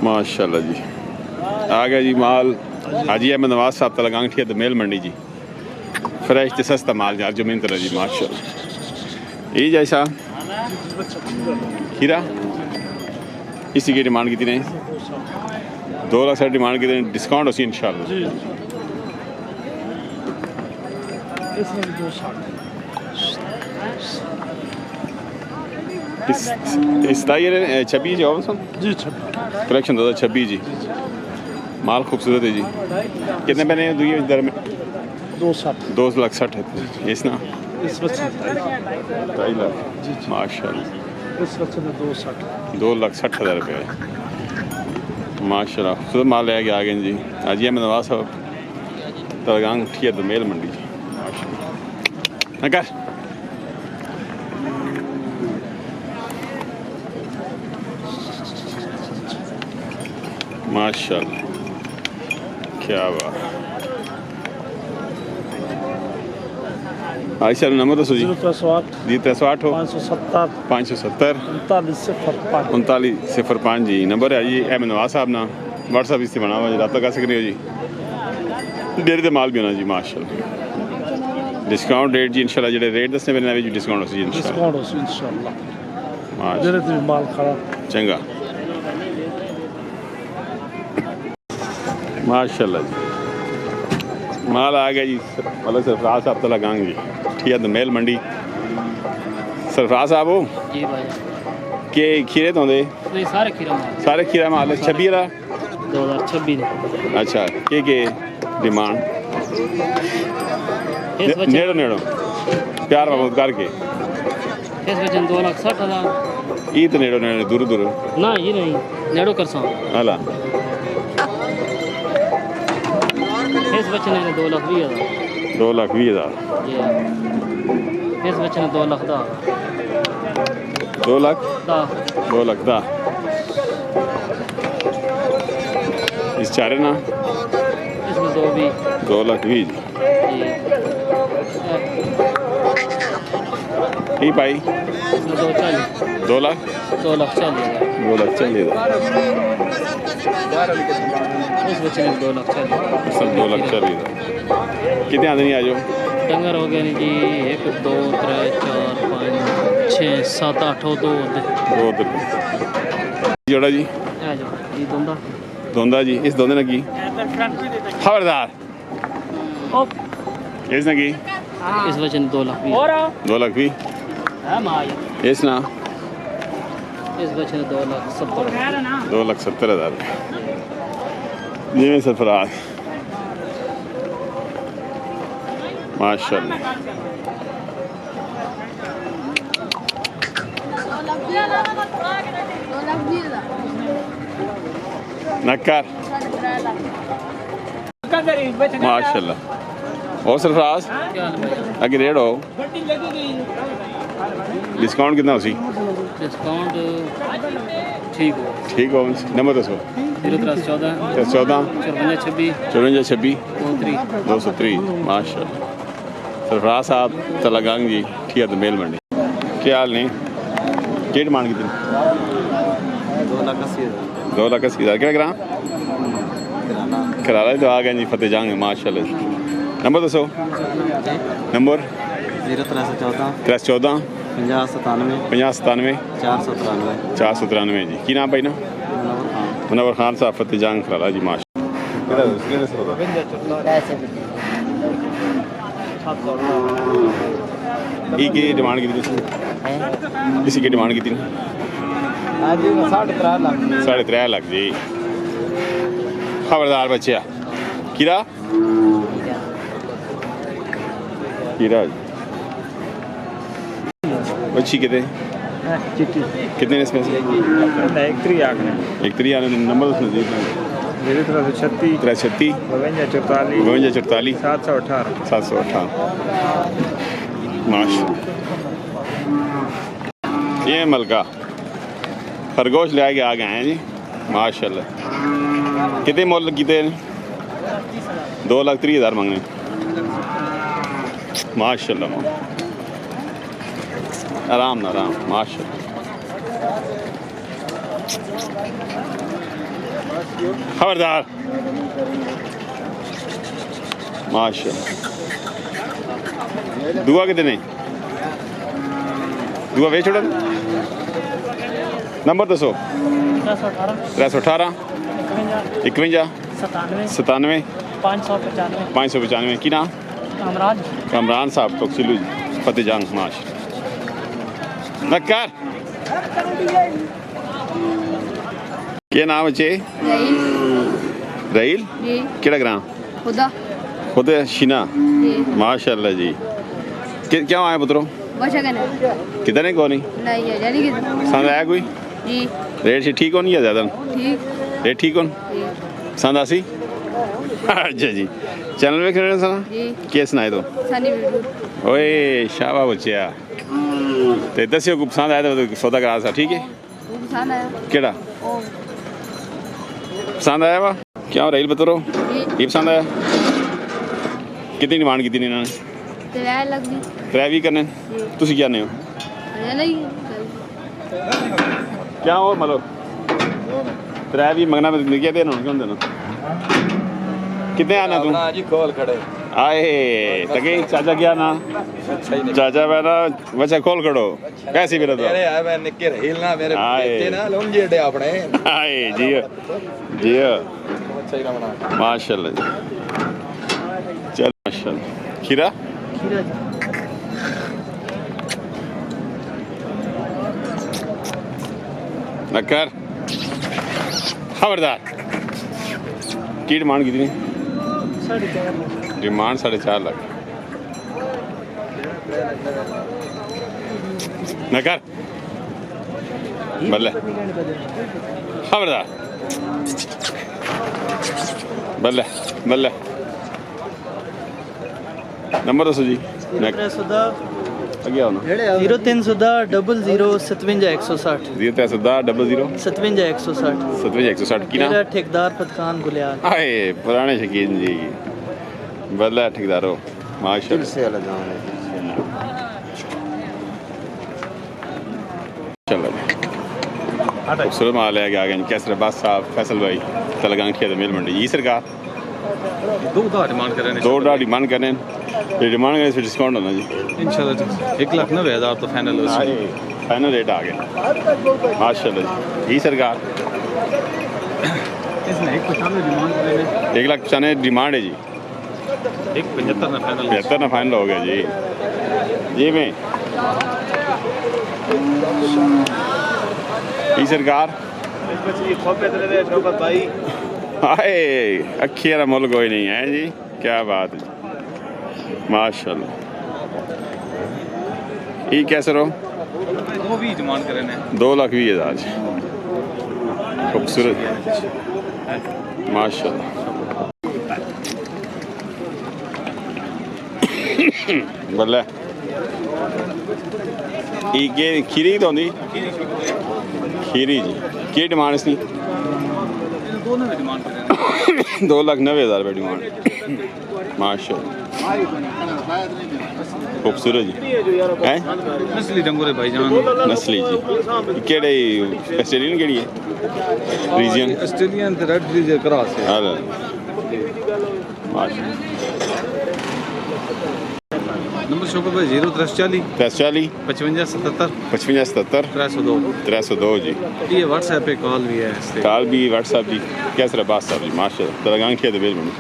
माशाल्लाह जी आ गया जी माल हाजी अहमद नवाज साहब तला गांगठिया द मेल मंडी जी फ्रेश ते सस्ता माल यार जमीन तरह जी माशाल्लाह ये जैसा खीरा इसी की डिमांड कितनी है 2 लाख से डिमांड कितनी डिस्काउंट होती है इंशाल्लाह इस तारीख 26 जी जी कलेक्शन 2026 जी माल खूबसूरत है जी कितने पैने हैं दुई दर में 2 लाख 60 है इस ना इस बच्चे 2.5 लाख माशाल्लाह इस बच्चे में 2 लाख 60 हज़ार रुपये माशाल्लाह खूबसूरत माल ले के आ गए जी हाजी अहमद नवाज साहब तलगांग ठिया द मेल मंडी जी माशाल्लाह नकर माशाल्लाह क्या बात आयशा नंबर दसो जी 308 हो 570 3905 जी नंबर है जी अहमद नवाज साहब ना व्हाट्सएप इससे बना हुआ रब्ता कर सकते हो जी डेरी दे माल भी होना जी माशाल्लाह डिस्काउंट रेट जी इंशाल्लाह जेडे रेट दसने मैंने भी डिस्काउंट हो जी इंशाल्लाह माशाल्लाह माल खड़ा चंगा माशाल्लाह जी माल आ गया जी मतलब सरफराज साहब तला गांग जी ठीक है तो मेल मंडी सरफराज साहब हो जी भाई के खीरे तो दे नहीं सारे खीरा माल 26 रा 2026 अच्छा के डिमांड नेड़ो नेड़ो प्यार मोहब्बत करके इस वजन 2,60,000 ई तो नेड़ो नेड़ो दूर दूर ना ये नहीं नेड़ो कर सा हला इस बच्चे ने 2,20,000 2,20,000 इस बच्चे ने 2,10,000 2 लाख 10 इस चारे ना इसमें 2,20 2,20,000 ही भाई इसमें 2,40 2 लाख 2,40,000 इस बच्चे ने 2,40,000 सब 2,40,000 कितने आदमी आ जाओ डंगर हो गया जी 1 2 3 4 5 6 7 8 2 जोड़ा जी आ जाओ ये दोंदा जी इस दोंदे ना की खबरदार इस ना की इस वजन 2,20,000 2 लाख भी इस ना इस बच्चे ने 2,70,000 2,70,000 जी में सरफराज माशाल्लाह नक्कर माशाल्लाह और सरफराज आगे रेट हो डिस्काउंट कितना उसी डिस्काउंट ठीक हो नंबर दसो 0,14 54 56 203 माशाल्लाह सरफराज साहब तलागांग जी ठीक है तो मेल मंडी क्या हाल नहीं क्या डिमांड कितनी 2,80,000 क्या ग्राम कराला तो आ गए जी फतेह जाएंगे माशाल्लाह नंबर दसो नंबर 314 50 97 493 जी की नाम भाई ना मुनव्वर खान साहब फतेह जांग कराला जी माशा की डिमांड कितनी इसी की डिमांड कितनी 3.5 लाख जी खबरदार बच्चे कीरा बच्ची कितने इसमें से एक त्रि आने नंबर 336 52 44 718 माशा ये मलका खरगोश ले आके आ गए हैं जी माशाल्लाह कितने मोल कितने 2,30,000 मांगे माशाल्लाह आराम ना आराम माशाल्लाह खबरदार माशा दुआ कितने दुआ वे छोड़ा नंबर दसो 318 51 97 595 की नाम कामरान साहब तो सिलू फतेह जंग माश नक्कर क्या नाम है रहील केड़ा ग्राम खुद शीना माशाल्लाह जी क्या आए पुत्रो कितने को नहीं संद आया कोई रेट से ठीक हो नहीं है ज़्यादा रेट ठीक हो संद आसी अच्छा जी चैनल में खेलने सना क्या सुनाए तो ओए शाबा बच्चिया ते दसियो को पसंद आया तो सौदा करा सा ठीक है केड़ा पसंद आया वा क्या रहील बतरो ये पसंद आया कितनी डिमांड की थी इन्होंने 3 भी करने तुसी क्या नहीं हो क्या हो मतलब 3 भी मंगना क्या देना क्यों देना कितने आना तू जी खोल खड़े आए तके चाचा क्या ना चाचा मेरा बच्चा खोल खड़ो कैसी मेरा तो अरे आए मैं निक्के रहील ना मेरे आए। बेटे ना लोन जेडे अपने आए जियो जियो सही ना बना माशाल्लाह जी चल माशाल्लाह खीरा नक्कर खबरदार की डिमांड कितनी डिमांड 4.5 लाख नक्कर बल्ले खबरदार बल्ले बल्ले नंबर दसो जी अगे आओ ना 0310 160 की ना ठेकेदार फतखान गुलियाल आए पुराने शकीन जी बल्ला ठेकेदारो माशाल्लाह चलो खूबसूरत माल है आगे कैसर अब्बास साहब फैसल भाई तलगांग खेत मेल मंडी जी सरकार दो डिमांड कर रहे हैं दो डिमांड कर रहे हैं डिमांड करने से डिस्काउंट होना जी इंशाल्लाह 1,90,000 तो फाइनल हो फाइनल रेट आ गया माशाल्लाह जी सरकार इसने 1,95 डिमांड कर रहे हैं 1,95 डिमांड है जी 1,75 ना फाइनल 75 ना फाइनल हो गया जी जी में जी सरकार आए अखी वाला मुल कोई नहीं है जी क्या बात है माशाल्लाह ये कैसे रहो वो भी डिमांड कर रहे हैं 2,20,000 खूबसूरत माशाल्लाह बल्ले ये खीरी तो होंगी खीरी जी की डिमांड इसकी दोनों में डिमांड कर रहे हैं 2,90,000 रुपये डिमांड माशाल्लाह खूबसूरत जी है नस्ली डंगोरे भाईजान नस्ली जी केड़े ऑस्ट्रेलियन केड़ी है रीजन ऑस्ट्रेलियन ते रेड रीजन क्रॉस है हां माशाल्लाह नंबर शोकत भाई 0340 340 55 77 55 77 302 जी ये व्हाट्सएप पे कॉल भी है कॉल भी व्हाट्सएप भी कैसर अब्बास साहब जी माशाल्लाह तलगांग खेत बेल में